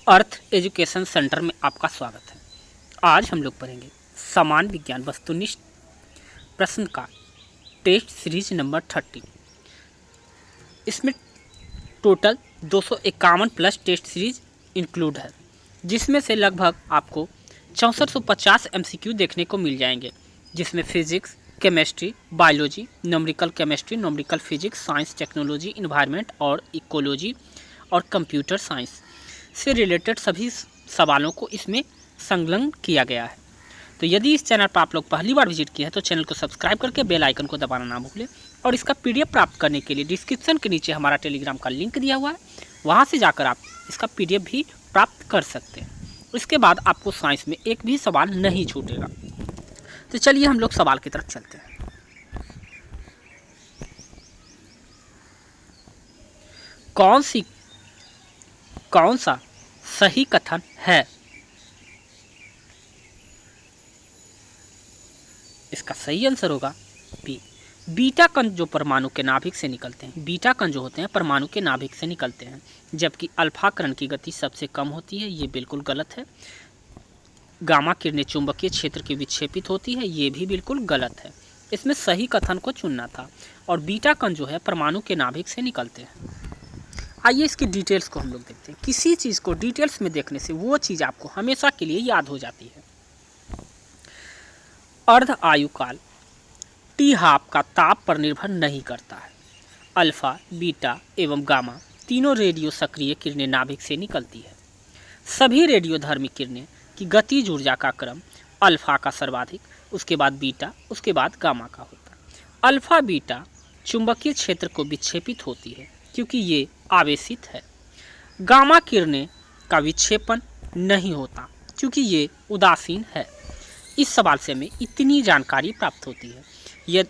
अर्थ education centre में आपका स्वागत है। आज हम लोग पढ़ेंगे सामान्य विज्ञान वस्तुनिष्ठ प्रश्न का टेस्ट सीरीज नंबर 30। इसमें total 251 plus test series include है, जिसमें से लगभग आपको 6450 MCQ देखने को मिल जाएंगे, जिसमें physics, chemistry, biology, numerical chemistry, numerical physics, science, technology, environment और इकोलॉजी और कंप्यूटर साइंस से रिलेटेड सभी सवालों को इसमें संलग्न किया गया है। तो यदि इस चैनल पर आप लोग पहली बार विजिट किए हैं तो चैनल को सब्सक्राइब करके बेल आइकन को दबाना ना भूलें, और इसका PDF प्राप्त करने के लिए डिस्क्रिप्शन के नीचे हमारा टेलीग्राम का लिंक दिया हुआ है, वहाँ से जाकर आप इसका PDF भी प्राप्त कर सकते हैं। इसके बाद आपको साइंस में एक भी सवाल नहीं छूटेगा। तो चलिए हम लोग सवाल की तरफ चलते हैं। कौन सा सही कथन है? इसका सही आंसर होगा बी। बीटा कण जो परमाणु के नाभिक से निकलते हैं, बीटा कण जो होते हैं परमाणु के नाभिक से निकलते हैं, जबकि अल्फा कण की गति सबसे कम होती है। ये बिल्कुल गलत है। गामा किरणें चुंबकीय क्षेत्र की विक्षेपित होती है, ये भी बिल्कुल गलत है। इसमें सही कथन को चुनना था। और बीटा कण जो है परमाणु के नाभिक से निकलते हैं। आइए इसकी डिटेल्स को हम लोग देखते हैं। किसी चीज़ को डिटेल्स में देखने से वो चीज़ आपको हमेशा के लिए याद हो जाती है। अर्ध आयुकाल T-हाफ का ताप पर निर्भर नहीं करता है। अल्फा, बीटा एवं गामा तीनों रेडियो सक्रिय किरणें नाभिक से निकलती है। सभी रेडियोधर्मी किरणें की गतिज ऊर्जा का क्रम अल्फा का सर्वाधिक, उसके बाद बीटा, उसके बाद गामा का होता है। अल्फा बीटा चुंबकीय क्षेत्र को विक्षेपित होती है क्योंकि ये आवेशित है। गामा किरणें का विक्षेपण नहीं होता क्योंकि ये उदासीन है। इस सवाल से हमें इतनी जानकारी प्राप्त होती है। यदि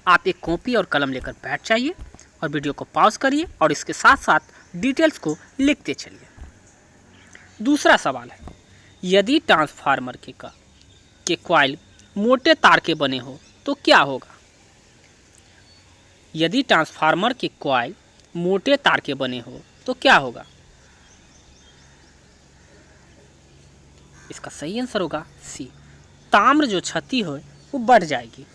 आप एक कॉपी और कलम लेकर बैठ जाइए और वीडियो को पॉज करिए और इसके साथ साथ डिटेल्स को लिखते चलिए। दूसरा सवाल है, यदि ट्रांसफार्मर के कॉइल मोटे तार के बने हो तो क्या होगा? यदि ट्रांसफार्मर के कॉइल मोटे तार के बने हो तो क्या होगा? इसका सही आंसर होगा सी। ताम्र जो क्षति हो वो बढ़ जाएगी।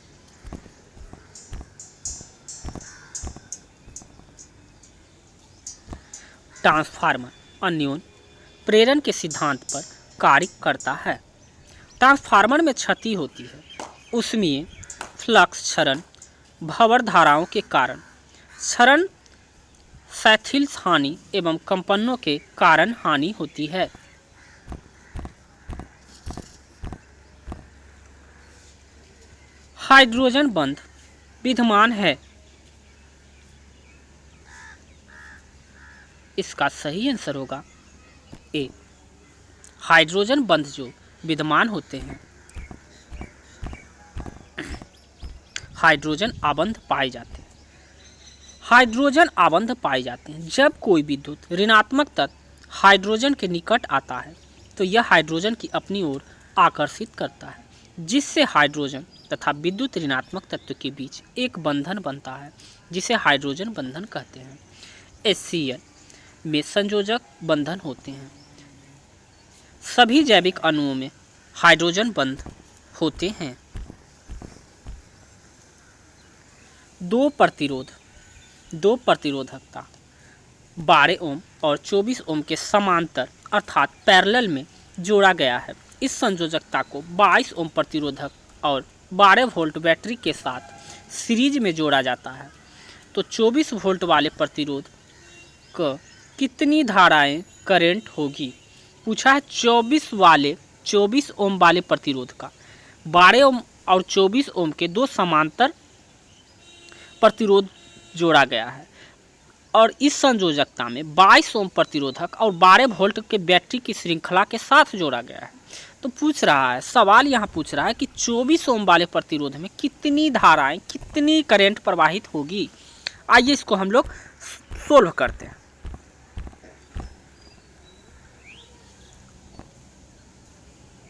ट्रांसफार्मर अन्योन्य प्रेरण के सिद्धांत पर कार्य करता है। ट्रांसफार्मर में क्षति होती है, उसमें फ्लक्स क्षरण भंवर धाराओं के कारण क्षरण शैथिल हानि एवं कंपनों के कारण हानि होती है। हाइड्रोजन बंध विद्यमान है। इसका सही आंसर होगा ए। हाइड्रोजन बंध जो विद्यमान होते हैं, हाइड्रोजन आबंध पाए जाते हैं। हाइड्रोजन आबंध पाए जाते हैं जब कोई विद्युत ऋणात्मक तत्व हाइड्रोजन के निकट आता है तो यह हाइड्रोजन की अपनी ओर आकर्षित करता है, जिससे हाइड्रोजन तथा विद्युत ऋणात्मक तत्व के बीच एक बंधन बनता है, जिसे हाइड्रोजन बंधन कहते हैं। HCl में संयोजक बंधन होते हैं। सभी जैविक अणुओं में हाइड्रोजन बंध होते हैं। दो प्रतिरोधकता 12 ओम और 24 ओम के समांतर अर्थात पैरेलल में जोड़ा गया है। इस संयोजकता को 22 ओम प्रतिरोधक और 12 वोल्ट बैटरी के साथ सीरीज में जोड़ा जाता है। तो 24 वोल्ट वाले प्रतिरोध क कितनी धाराएं करंट होगी? पूछा है 24 ओम वाले प्रतिरोध का 12 ओम और 24 ओम के दो समांतर प्रतिरोध जोड़ा गया है, और इस संयोजकता में 22 ओम प्रतिरोधक और 12 वोल्ट के बैटरी की श्रृंखला के साथ जोड़ा गया है। तो पूछ रहा है, सवाल यहाँ पूछ रहा है कि 24 ओम वाले प्रतिरोध में कितनी धाराएं, कितनी करंट प्रवाहित होगी। आइए इसको हम लोग सोल्व करते हैं।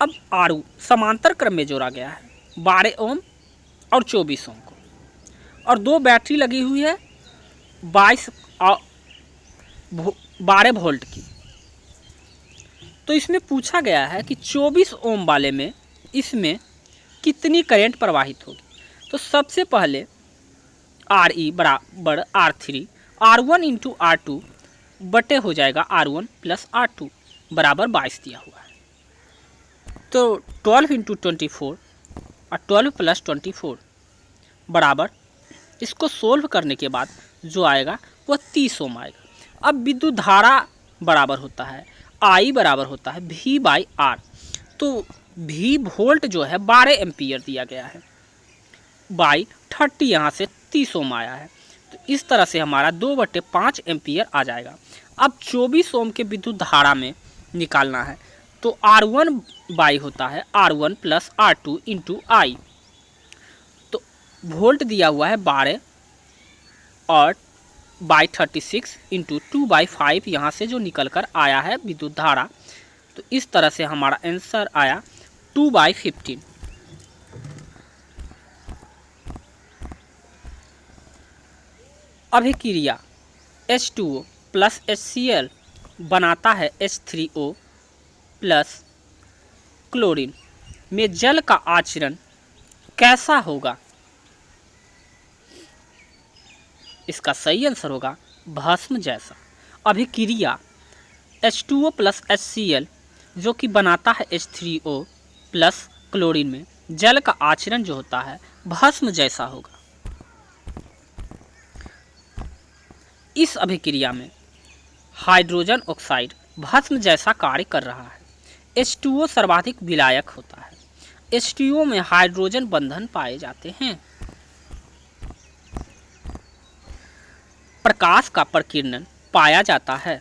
अब आरू समांतर क्रम में जोड़ा गया है 12 ओम और 24 ओम को, और दो बैटरी लगी हुई है 12 वोल्ट की। तो इसमें पूछा गया है कि 24 ओम वाले में इसमें कितनी करंट प्रवाहित होगी। तो सबसे पहले RE बराबर R3, R1 इंटू R2 बटे हो जाएगा R1 प्लस R2 बराबर 22 दिया हुआ है। तो 12 इंटू 24 और 12 प्लस 24 बराबर, इसको सोल्व करने के बाद जो आएगा वह 30 ओम आएगा। अब विद्युत धारा बराबर होता है I बराबर होता है V बाई R। तो V वोल्ट जो है 12 एम्पियर दिया गया है, बाई 30 यहाँ से 30 ओम आया है। तो इस तरह से हमारा 2/5 एम्पियर आ जाएगा। अब 24 ओम के विद्युत धारा में निकालना है, तो R1 बाई होता है R1 plus R2 into I। तो वोल्ट दिया हुआ है 12 और बाई 36 इंटू 2/5 यहाँ से जो निकल कर आया है विद्युत धारा। तो इस तरह से हमारा आंसर आया 2/15। अभिक्रिया H2O प्लस HCl बनाता है H3O प्लस क्लोरीन में जल का आचरण कैसा होगा। इसका सही आंसर होगा भस्म जैसा। अभिक्रिया H2O प्लस HCl जो कि बनाता है H3O प्लस क्लोरीन में जल का आचरण जो होता है भस्म जैसा होगा। इस अभिक्रिया में हाइड्रोजन ऑक्साइड भस्म जैसा कार्य कर रहा है। H2O सर्वाधिक विलायक होता है। H2O में हाइड्रोजन बंधन पाए जाते हैं। प्रकाश का प्रकीर्णन पाया जाता है।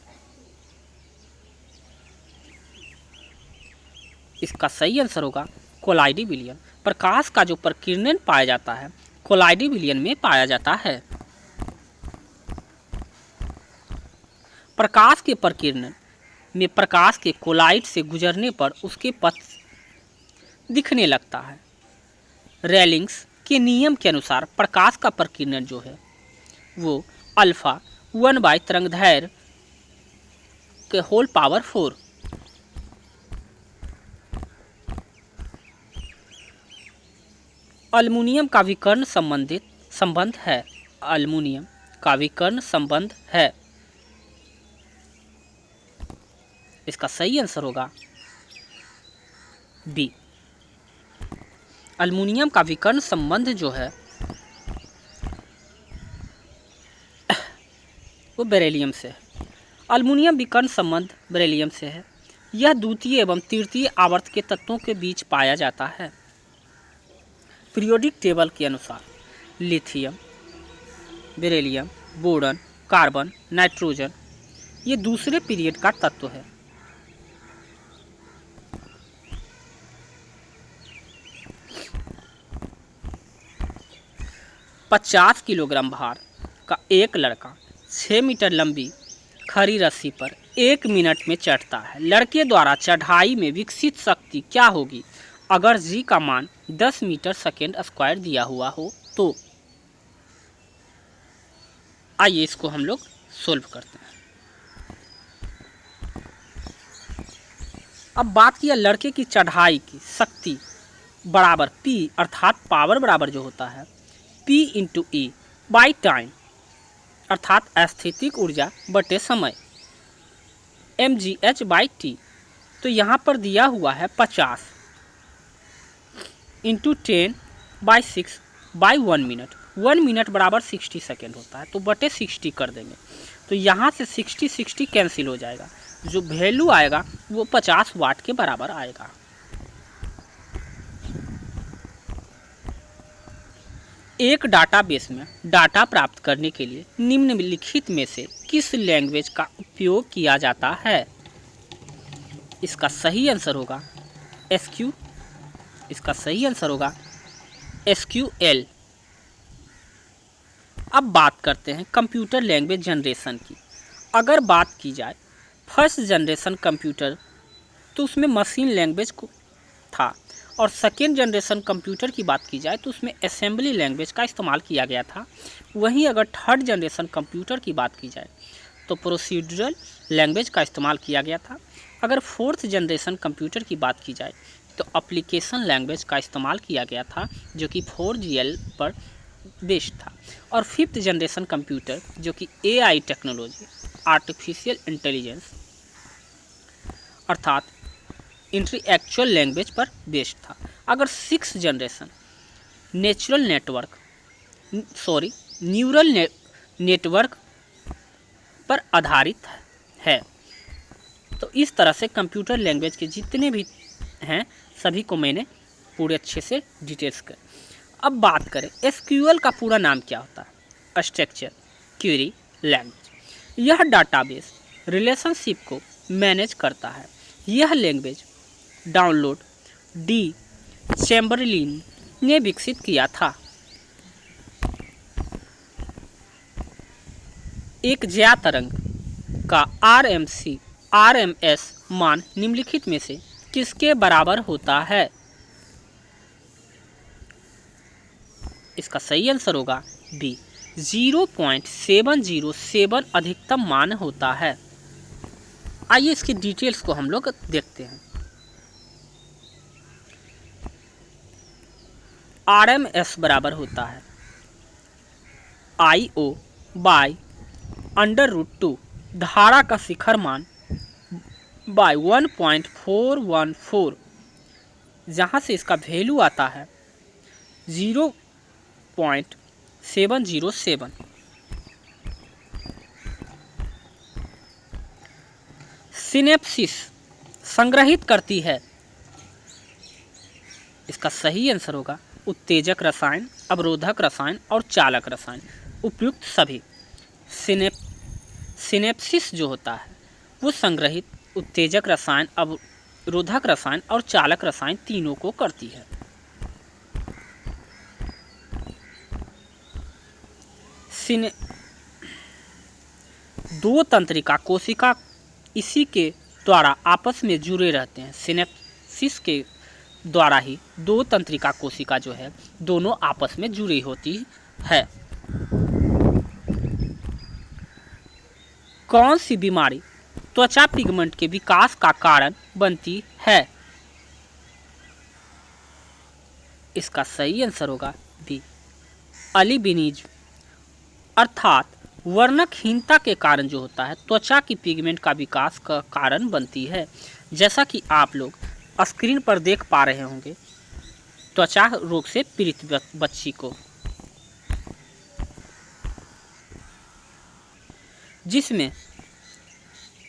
इसका सही आंसर होगा कोलाइडी विलयन। प्रकाश का जो प्रकीर्णन पाया जाता है कोलाइडी विलयन में पाया जाता है। प्रकाश के प्रकीर्णन में प्रकाश के कोलाइड से गुजरने पर उसके पथ दिखने लगता है। रेलिंग्स के नियम के अनुसार प्रकाश का प्रकीर्णन जो है वो अल्फा 1 तरंगदैर्घ्य के होल पावर 4। अल्युमिनियम का विकर्ण संबंध है। अल्युमिनियम का विकर्ण संबंध है। इसका सही आंसर होगा बी। अल्युमिनियम का विकर्ण संबंध जो है वो बेरिलियम से है। अल्युमिनियम विकर्ण संबंध बेरिलियम से है। यह द्वितीय एवं तृतीय आवर्त के तत्वों के बीच पाया जाता है। पीरियोडिक टेबल के अनुसार lithium, beryllium, boron, carbon, nitrogen ये दूसरे पीरियड का तत्व है। पचास किलोग्राम भार का एक लड़का 6 मीटर लंबी खड़ी रस्सी पर 1 मिनट में चढ़ता है। लड़के द्वारा चढ़ाई में विकसित शक्ति क्या होगी अगर जी का मान 10 मीटर सेकेंड स्क्वायर दिया हुआ हो तो। आइए इसको हम लोग सोल्व करते हैं। अब बात किया लड़के की चढ़ाई की शक्ति बराबर P अर्थात पावर बराबर जो होता है P into E by time अर्थात स्थितिक ऊर्जा बटे समय mgh बाई टी। तो यहाँ पर दिया हुआ है 50 into 10 by 6 by 1 minute. 1 minute बराबर 60 सेकेंड होता है, तो बटे 60 कर देंगे। तो यहाँ से 60 कैंसिल हो जाएगा। जो वैल्यू आएगा वो 50 वाट के बराबर आएगा। एक डाटाबेस में डाटा प्राप्त करने के लिए निम्नलिखित में से किस लैंग्वेज का उपयोग किया जाता है। इसका सही आंसर होगा SQ। इसका सही आंसर होगा SQL। अब बात करते हैं कंप्यूटर लैंग्वेज जनरेशन की। अगर बात की जाए फर्स्ट जनरेशन कंप्यूटर तो उसमें मशीन लैंग्वेज को था, और सेकेंड जनरेशन कंप्यूटर की बात की जाए तो उसमें असेंबली लैंग्वेज का इस्तेमाल किया गया था। वहीं अगर थर्ड जनरेशन कंप्यूटर की बात की जाए तो प्रोसीड्यूरल लैंग्वेज का इस्तेमाल किया गया था। अगर फोर्थ जनरेशन कंप्यूटर की बात की जाए तो एप्लीकेशन लैंग्वेज का इस्तेमाल किया गया था जो कि 4GL पर बेस्ड था। और फिफ्थ जनरेशन कंप्यूटर जो कि AI टेक्नोलॉजी, आर्टिफिशियल इंटेलिजेंस अर्थात इंटरएक्चुअल लैंग्वेज पर बेस्ड था। अगर सिक्स जनरेशन न्यूरल नेटवर्क पर आधारित है। तो इस तरह से कंप्यूटर लैंग्वेज के जितने भी हैं सभी को मैंने पूरे अच्छे से डिटेल्स कर। अब बात करें SQL का पूरा नाम क्या होता है? Structure query language. यह डाटाबेस रिलेशनशिप को मैनेज करता है। यह लैंग्वेज डाउनलोड डी चैम्बरलिन ने विकसित किया था। एक ज्या तरंग का RMS मान निम्नलिखित में से किसके बराबर होता है? इसका सही आंसर होगा बी, 0.707 अधिकतम मान होता है। आइए इसकी डिटेल्स को हम लोग देखते हैं। RMS बराबर होता है IO बाय √2 धारा का शिखर मान बाय 1.414, जहाँ से इसका वैल्यू आता है 0.707। सिनेप्सिस संग्रहित करती है। इसका सही आंसर होगा उत्तेजक रसायन, अवरोधक रसायन और चालक रसायन। उपयुक्त सभी। सिनेप्सिस जो होता है वो संग्रहित उत्तेजक रसायन, अवरोधक रसायन और चालक रसायन तीनों को करती है। दो तंत्रिका कोशिका इसी के द्वारा आपस में जुड़े रहते हैं। सिनेप्सिस के द्वारा ही दो तंत्रिका कोशिका जो है दोनों आपस में जुड़ी होती है। कौन सी बीमारी त्वचा पिगमेंट के विकास का कारण बनती है? इसका सही आंसर होगा बी, अल्बिनिज्म अर्थात वर्णकहीनता के कारण जो होता है त्वचा की पिगमेंट का विकास का कारण बनती है। जैसा कि आप लोग स्क्रीन पर देख पा रहे होंगे त्वचा रोग से पीड़ित बच्ची को, जिसमें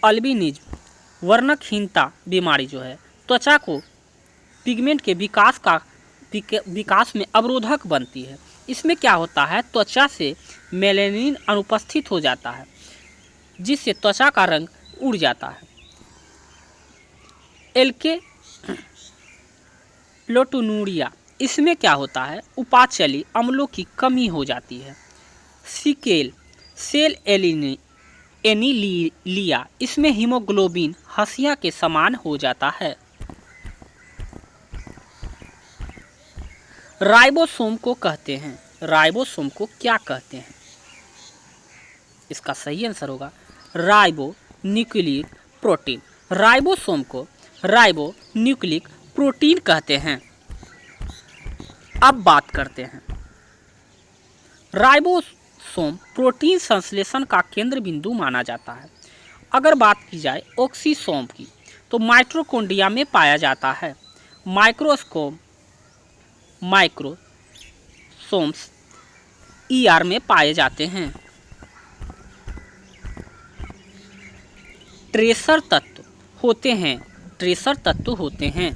अल्बिनिज्म वर्णकहीनता बीमारी जो है त्वचा को पिगमेंट के विकास में अवरोधक बनती है। इसमें क्या होता है, त्वचा से मेलानिन अनुपस्थित हो जाता है जिससे त्वचा का रंग उड़ जाता है। एल्के प्लोटोनूरिया, इसमें क्या होता है, उपाचली अम्लों की कमी हो जाती है। सिकेल सेल एनीलिया, इसमें हीमोग्लोबिन हंसिया के समान हो जाता है। राइबोसोम को कहते हैं, राइबोसोम को क्या कहते हैं? इसका सही आंसर होगा राइबो न्यूक्लिक प्रोटीन। राइबोसोम को राइबो न्यूक्लिक प्रोटीन कहते हैं। अब बात करते हैं राइबोसोम प्रोटीन संश्लेषण का केंद्र बिंदु माना जाता है। अगर बात की जाए ऑक्सीसोम की तो माइटोकॉन्ड्रिया में पाया जाता है। माइक्रोसोम्स ER में पाए जाते हैं। ट्रेसर तत्व होते हैं।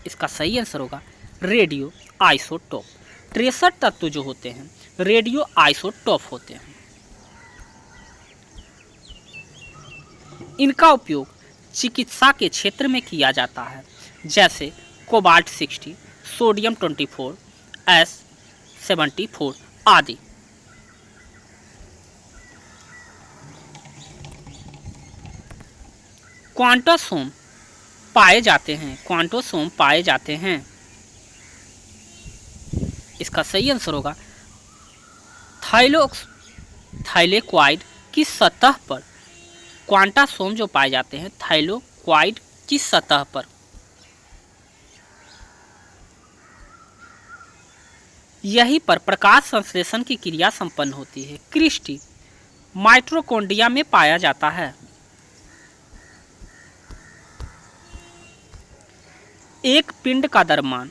इसका सही आंसर होगा रेडियो आइसोटोप। ट्रेसर तत्व जो होते हैं रेडियो आइसोटोप होते हैं। इनका उपयोग चिकित्सा के क्षेत्र में किया जाता है, जैसे कोबाल्ट 60, सोडियम 24, S74 आदि। क्वांटोसोम पाए जाते हैं। इसका सही आंसर होगा थाइलेक्वाइड की सतह पर क्वांटासोम जो पाए जाते हैं थाइलोक्वाइड की सतह पर। यहीं पर प्रकाश संश्लेषण की क्रिया संपन्न होती है। क्रिस्टी माइटोकॉन्ड्रिया में पाया जाता है। एक पिंड का द्रव्यमान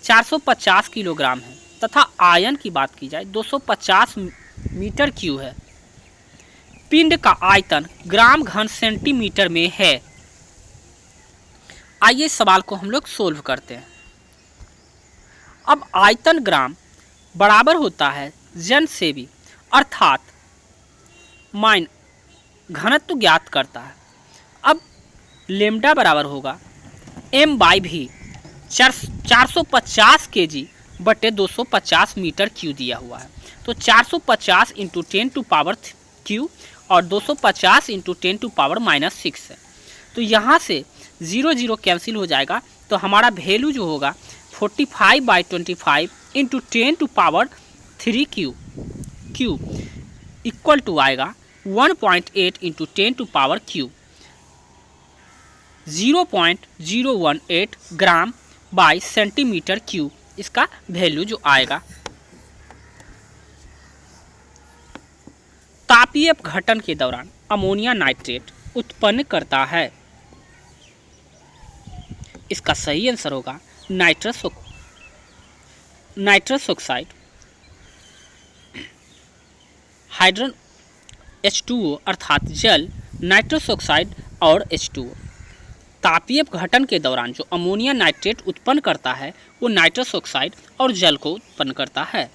450 किलोग्राम है तथा आयन की बात की जाए 250 मीटर क्यूब है। पिंड का आयतन ग्राम घन सेंटीमीटर में है। आइए इस सवाल को हम लोग सोल्व करते हैं। अब आयतन ग्राम बराबर होता है जन से भी, अर्थात माइन घनत्व ज्ञात करता है। अब लेमडा बराबर होगा m बाई भी 450 kg बटे 250 मीटर क्यू दिया हुआ है। तो 450 इंटू 10 टू पावर क्यू और 250 इंटू 10 टू पावर -6 है। तो यहाँ से 0 0 कैंसिल हो जाएगा। तो हमारा वैल्यू जो होगा 45/25 into 10 to power 3 Q equal to आएगा 1.8 into 10 to power Q 0.018 gram by centimetre cube इसका वैल्यू जो आएगा। तापीय अपघटन के दौरान अमोनिया नाइट्रेट उत्पन्न करता है। इसका सही आंसर होगा नाइट्रस ऑक्साइड, हाइड्रोजन H2O अर्थात जल, नाइट्रस ऑक्साइड और H2O। तापीय अपघटन के दौरान जो अमोनिया नाइट्रेट उत्पन्न करता है वो नाइट्रस ऑक्साइड और जल को उत्पन्न करता है।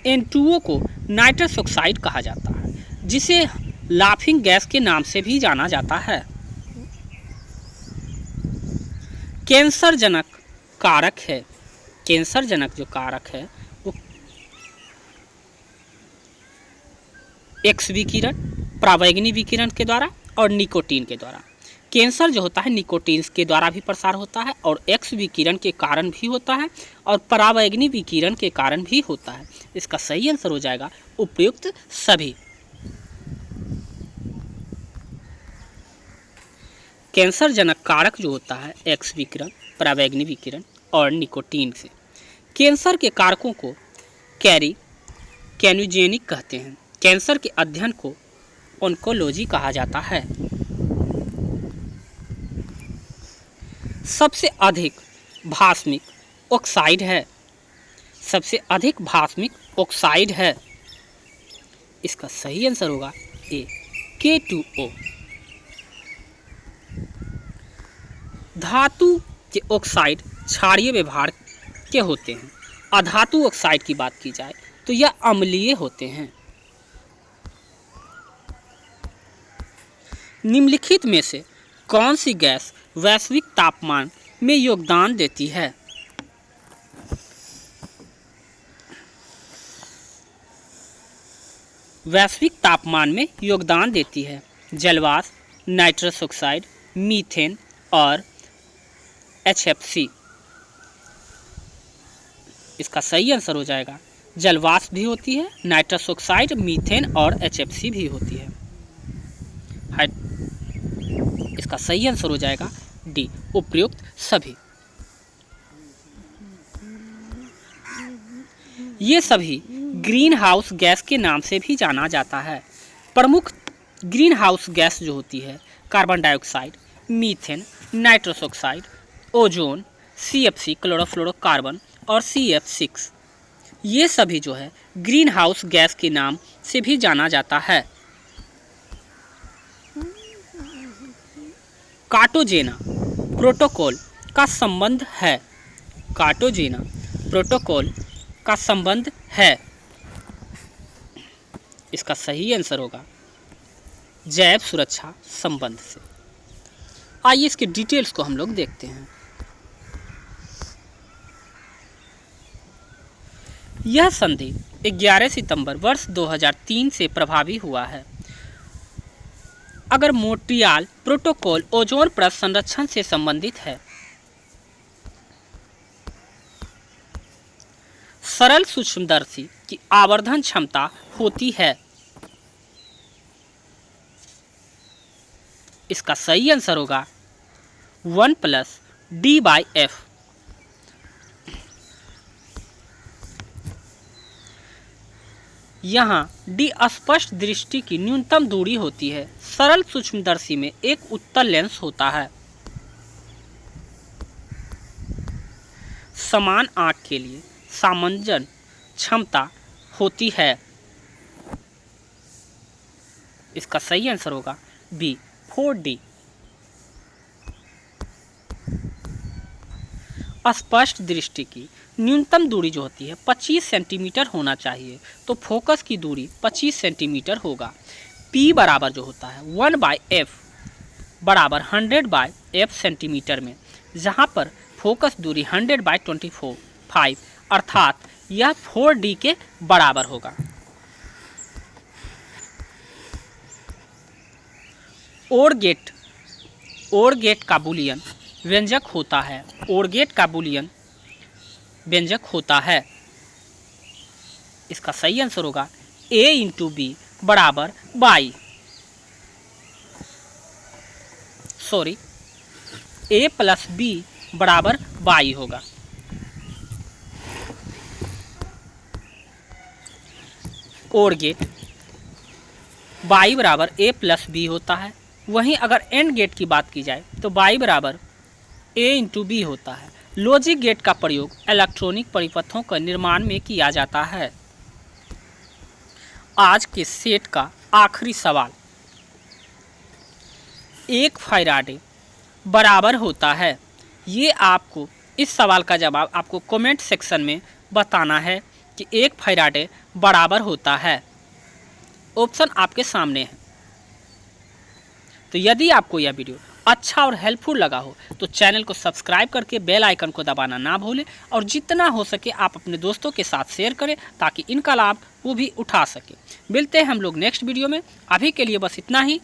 N2O को नाइट्रस ऑक्साइड कहा जाता है, जिसे लाफिंग गैस के नाम से भी जाना जाता है। कैंसर जनक कारक है। कैंसर जनक जो कारक है वो एक्स विकिरण, परावैंगनी विकिरण के द्वारा और निकोटीन के द्वारा। कैंसर जो होता है निकोटीन के द्वारा भी प्रसार होता है और एक्स विकिरण के कारण भी होता है और परावैंगनी विकिरण के कारण भी होता है। इसका सही आंसर हो जाएगा उपयुक्त सभी। कैंसर जनक कारक जो होता है एक्स विकिरण, परावैंगनी विकिरण और निकोटीन से। कैंसर के कारकों को कैरियोजेनिक कहते हैं। कैंसर के अध्ययन को ऑन्कोलॉजी कहा जाता है। सबसे अधिक भास्मिक ऑक्साइड है। सबसे अधिक भास्मिक ऑक्साइड है। इसका सही आंसर होगा ए K2O। धातु के ऑक्साइड क्षारीय व्यवहार के होते हैं। अधातु ऑक्साइड की बात की जाए तो यह अम्लीय होते हैं। निम्नलिखित में से कौन सी गैस वैश्विक तापमान में योगदान देती है? वैश्विक तापमान में योगदान देती है जलवाष्प, नाइट्रस ऑक्साइड, मीथेन और HFC। इसका सही आंसर हो जाएगा जलवाष्प भी होती है, नाइट्रस ऑक्साइड, मीथेन और HFC भी होती है। इसका सही आंसर हो जाएगा डी उपयुक्त सभी। ये सभी ग्रीन हाउस गैस के नाम से भी जाना जाता है। प्रमुख ग्रीन हाउस गैस जो होती है carbon dioxide, methane, nitrous oxide, ozone, CFC chlorofluorocarbon और CF6। ये सभी जो है ग्रीन हाउस गैस के नाम से भी जाना जाता है। कार्टेजेना प्रोटोकॉल का संबंध है। कार्टेजेना प्रोटोकॉल का संबंध है। इसका सही आंसर होगा जैव सुरक्षा संबंध से। आइए इसके डिटेल्स को हम लोग देखते हैं। यह संधि 11 सितंबर वर्ष 2003 से प्रभावी हुआ है। अगर मोंट्रियल प्रोटोकॉल ओजोन परत संरक्षण से संबंधित है। सरल सूक्ष्मदर्शी की आवर्धन क्षमता होती है? इसका सही आंसर होगा 1 + d/f। यहाँ d स्पष्ट दृष्टि की न्यूनतम दूरी होती है। सरल सूक्ष्मदर्शी में एक उत्तल लेंस होता है। समान आंख के लिए सामंजन क्षमता होती है। इसका सही आंसर होगा बी 4D। स्पष्ट दृष्टि की न्यूनतम दूरी जो होती है 25 सेंटीमीटर होना चाहिए, तो फोकस की दूरी 25 सेंटीमीटर होगा। P बराबर जो होता है 1/f बराबर 100/f सेंटीमीटर में, जहाँ पर फोकस दूरी 100/25 अर्थात यह 4D के बराबर होगा। OR गेट का बूलियन व्यंजक होता है। OR गेट का बूलियन व्यंजक होता है। इसका सही आंसर होगा A × B बराबर 22। सॉरी, A + B बराबर 22 होगा। OR गेट y बराबर A + B होता है। वहीं अगर एंड गेट की बात की जाए तो y बराबर A × B होता है। लॉजिक गेट का प्रयोग इलेक्ट्रॉनिक परिपथों के निर्माण में किया जाता है। आज के सेट का आखिरी सवाल, 1 फैराडे बराबर होता है। ये आपको इस सवाल का जवाब आपको कमेंट सेक्शन में बताना है कि 1 फैराडे बराबर होता है। ऑप्शन आपके सामने है। तो यदि आपको यह वीडियो अच्छा और हेल्पफुल लगा हो तो चैनल को सब्सक्राइब करके बेल आइकन को दबाना ना भूलें और जितना हो सके आप अपने दोस्तों के साथ शेयर करें ताकि इनका लाभ वो भी उठा सके। मिलते हैं हम लोग नेक्स्ट वीडियो में। अभी के लिए बस इतना ही।